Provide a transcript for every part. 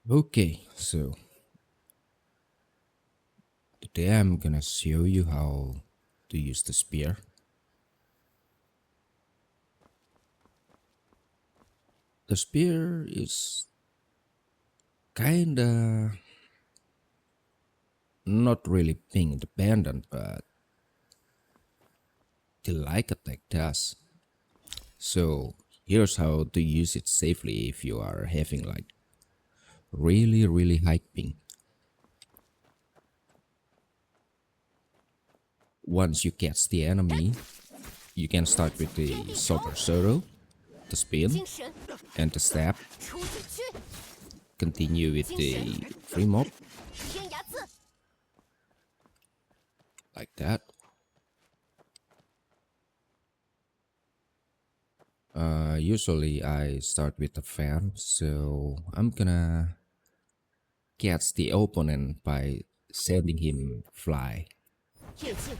Okay, so today I'm gonna show you how to use the spear. The spear is kinda not really being independent, but the like attack does. So here's how to use it safely if you are having like really high ping. Once you catch the enemy, you can start with the super solo, the spin, 精神，and the stab. 出去去！Continue with 精神， the free mob 天涯字， like that. Usually I start with the fan, so I'm gonna catch the opponent by sending him fly. 越境，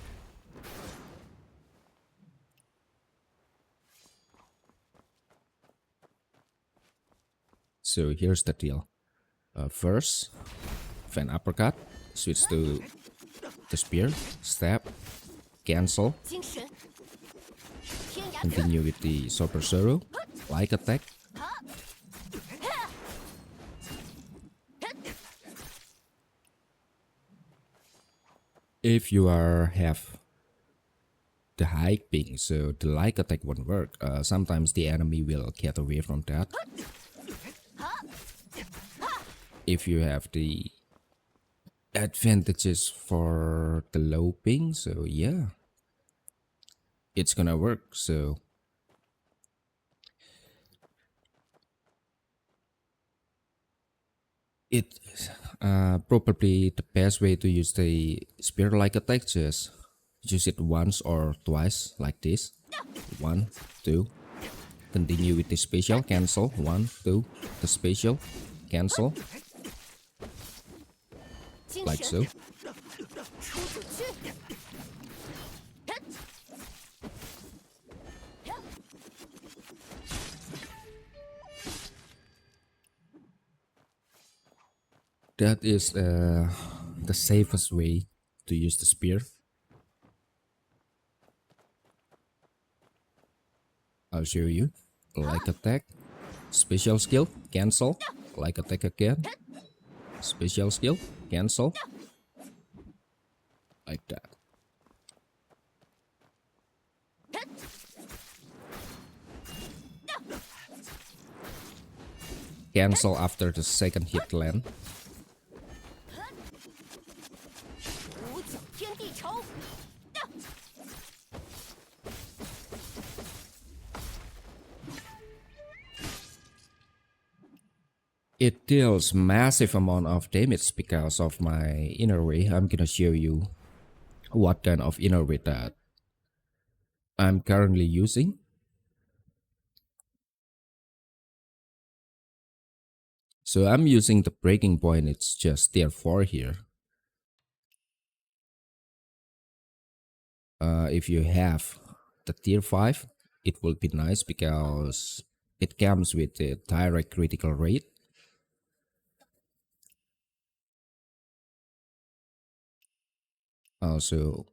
So here's the deal. First, fan uppercut, switch to the spear, stab, cancel, 精神，天涯字， continue with the super zero, like attack. If you have the high ping, so the like attack won't work. Sometimes the enemy will get away from that. If you have the advantages for the low ping, so yeah, it's gonna work. So it probably the best way to use the spear like attack, just use it once or twice like this. One, two, continue with the special, cancel, one, two, the special, cancel, 精 like 神， so. 出去去！ That is the safest way to use the spear. I'll show you. Like attack, special skill, cancel, like attack again, special skill, cancel, like that. Cancel after the second hit land. 五九天地仇， It deals massive amount of damage because of my inner way. I'm gonna show you what kind of inner way that I'm currently using. So I'm using the breaking point, it's just tier 4 here. If you have the tier 5, it will be nice because it comes with the direct critical rate. Also,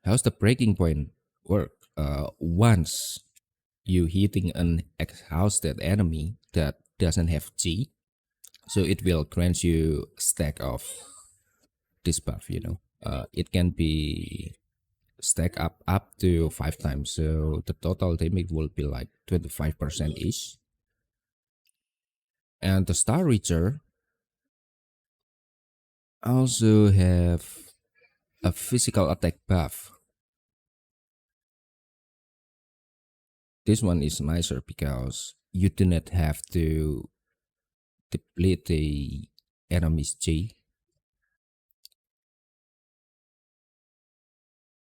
how's the breaking point work? Once you hitting an exhausted enemy that doesn't have G, so it will grant you a stack of this buff. It can be stack up to 5 times, so the total damage will be like 25% each. And the Star Reacher also have a physical attack buff. This one is nicer because you do not have to deplete the enemy's G.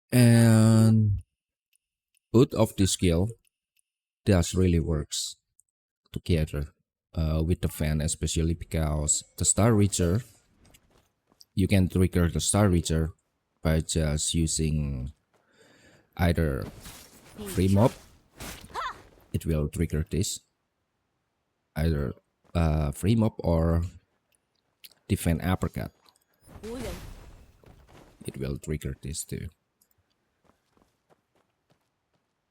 And both of the skill does really works together with the fan, especially because the Star Reacher, you can trigger the Star Reacher by just using either free mob, it will trigger this, either free mob or defend uppercut. 无人 It will trigger this too.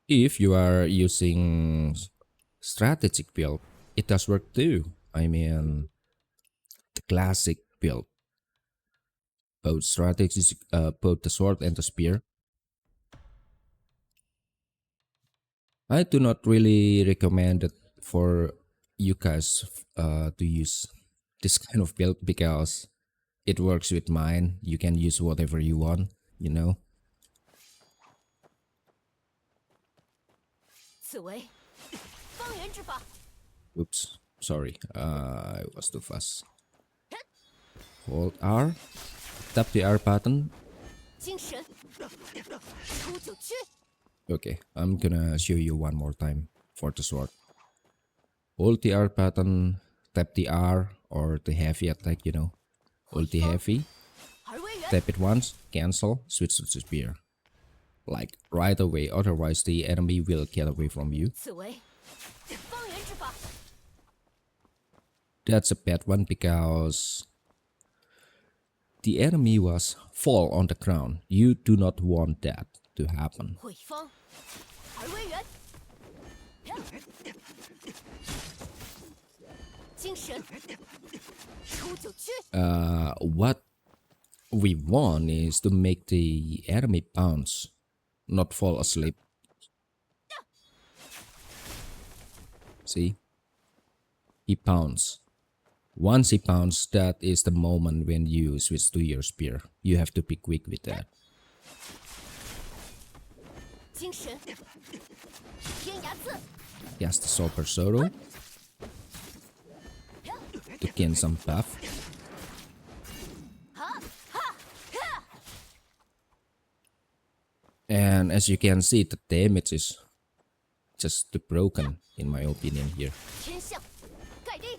If you are using strategic build, it does work too. I mean, the classic build, both strategic, both the sword and the spear. I do not really recommend it for you guys to use this kind of build because it works with mine. You can use whatever you want, you know. 此为方圆之法， Oops, sorry, I was too fast. Hold R, tap the R button. 精神出九区， Okay, I'm gonna show you one more time for the sword. Hold the R button, tap the R or the heavy attack, you know. Hold the heavy, 而为人 tap it once, cancel, switch to the spear. Like right away, otherwise the enemy will get away from you. 此为方圆之法， That's a bad one because the enemy was fall on the ground. You do not want that to happen. 毁方而为人，精神出九区， What we want is to make the enemy bounce, not fall asleep. See? He pounds. Once he pounds, that is the moment when you switch to your spear. You have to be quick with that. 精神天涯刺， Cast the Super Sorrow to gain some buff. And as you can see, the damage is just too broken, in my opinion here. 天象盖地，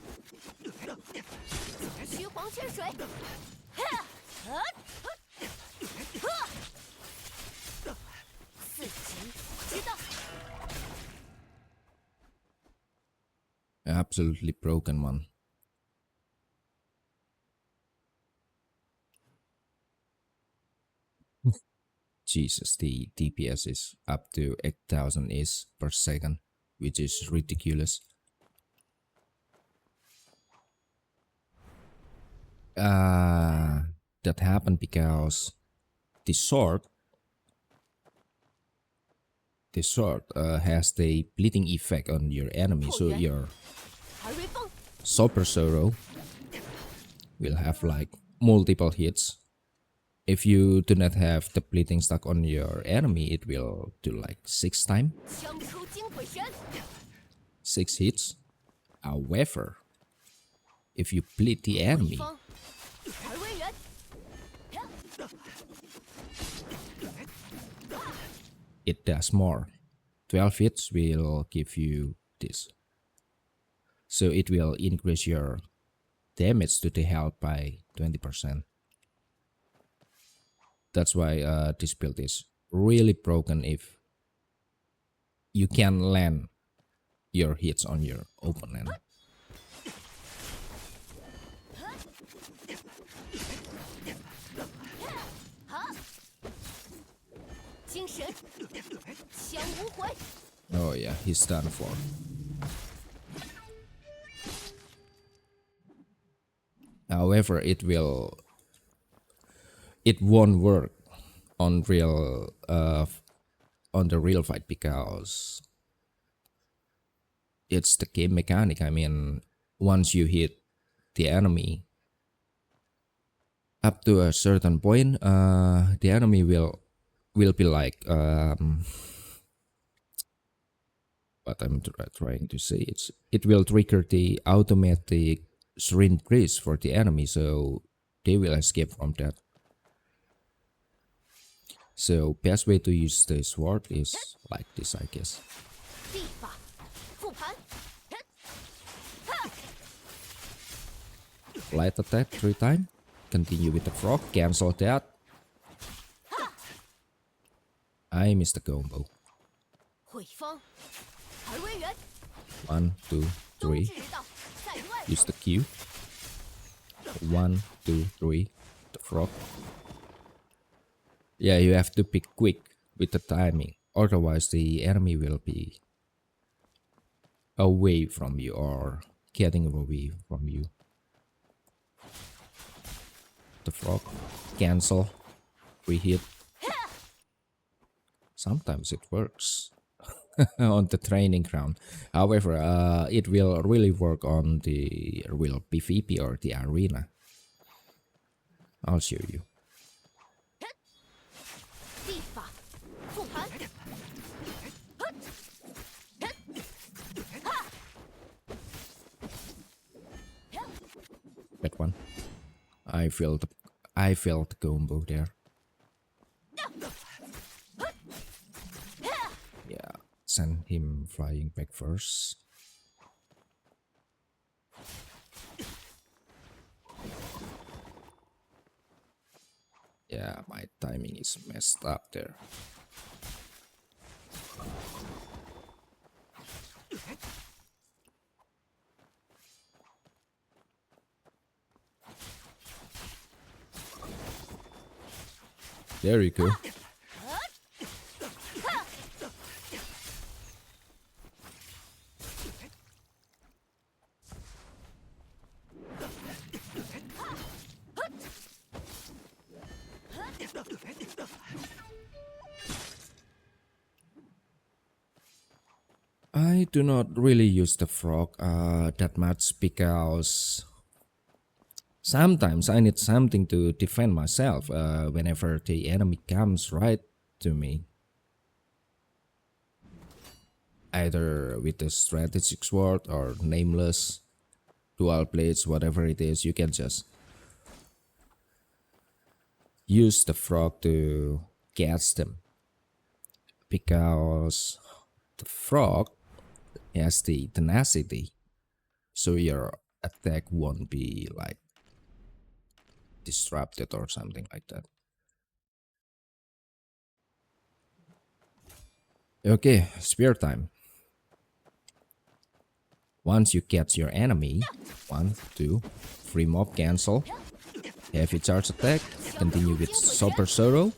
虚黄泉水，四级知道， Absolutely broken one. Jesus, the DPS is up to 8,000 is per second, which is ridiculous. That happened because the sword has the bleeding effect on your enemy, so your 而为风 Super Sorrow will have like multiple hits. If you do not have the bleeding stuck on your enemy, it will do like 6 times, 枪出惊鬼神， 6 hits. However, if you bleed the 毁 enemy, 方而为人， it does more. 12 hits will give you this. So it will increase your damage to the health by 20%. That's why this build is really broken if you can land your hits on your opponent. 精神枪无悔， Oh yeah, he's done for. However, it won't work on the real fight because it's the game mechanic. I mean, once you hit the enemy up to a certain point, the enemy will be like what I'm trying to say. It will trigger the automatic serene breeze for the enemy, so they will escape from that. So best way to use the sword is like this, I guess. 地法复盘， Light attack 3 times. Continue with the frog. Cancel that. I missed the combo. 毁方而为人， 1, 2, 冬 3. 至道在外 Use the Q. 1, 2, 3. The frog. Yeah, you have to be quick with the timing. Otherwise, the enemy will be away from you or getting away from you. The frog. Cancel. Reheat. Sometimes it works on the training ground. However, it will really work on the real PvP or the arena. I'll show you. 地法复盘，That one. I felt the combo there. Yeah, send him flying back first. Yeah, my timing is messed up there. There you go. I do not really use the frog that much because sometimes I need something to defend myself whenever the enemy comes right to me. Either with the strategic sword or nameless, dual blades, whatever it is, you can just use the frog to catch them. Because the frog has the tenacity, so your attack won't be like disrupted or something like that. Okay, spear time. Once you catch your enemy, 1, 2, free mob cancel, heavy charge attack, continue with super sorrow,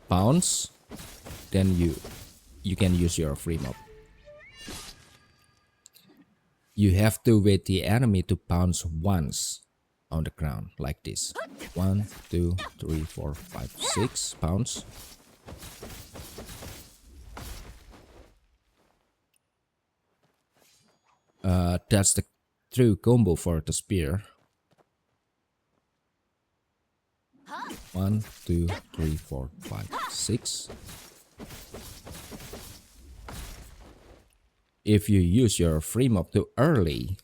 bounce, then you can use your free mob. You have to wait the enemy to bounce once on the ground like this. 1, 2, 3, 4, 5, 6, bounce. That's the true combo for the spear. 1, 2, 3, 4, 5, 6. If you use your free mob too early,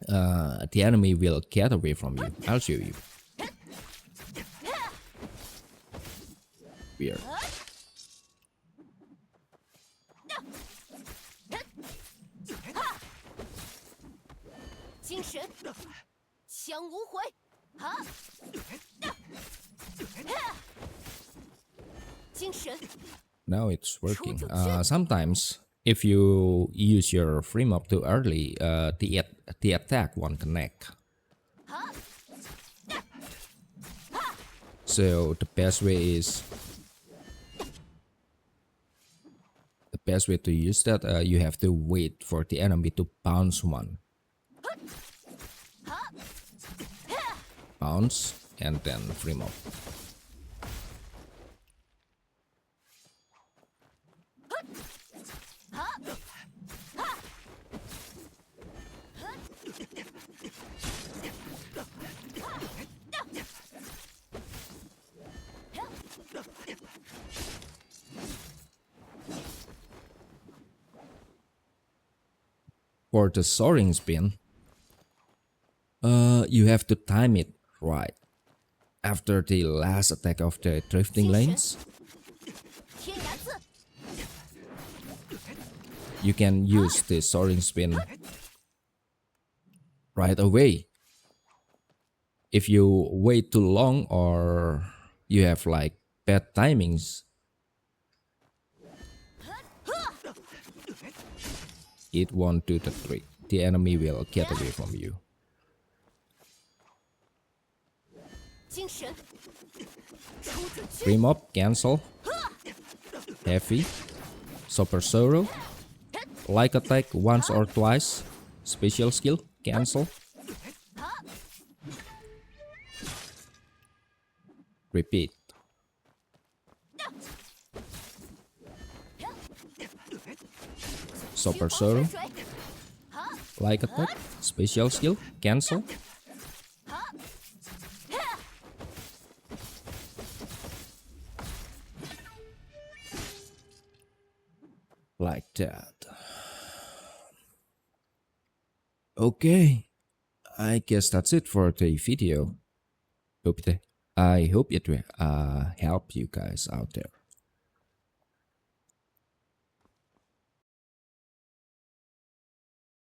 the enemy will get away from you. I'll show you. Weird. 精神，枪无悔，哈，精神， Now it's working. Sometimes if you use your free mob too early, the attack won't connect. So the best way to use that, you have to wait for the enemy to bounce one. Bounce and then free mob. For the soaring spin, you have to time it right. After the last attack of the drifting lanes, 天涯字， you can use the soaring spin right away. If you wait too long or you have like bad timings, it won't do the trick. The enemy will get away from you. 精神，出准军， Dream Up, cancel. Heavy. Super Sorrow. Like attack once or twice. Special skill, cancel. Repeat. Super Sorrow. 水， Like attack. Special skill, cancel. Like that. Okay, I guess that's it for the video. I hope it will help you guys out there.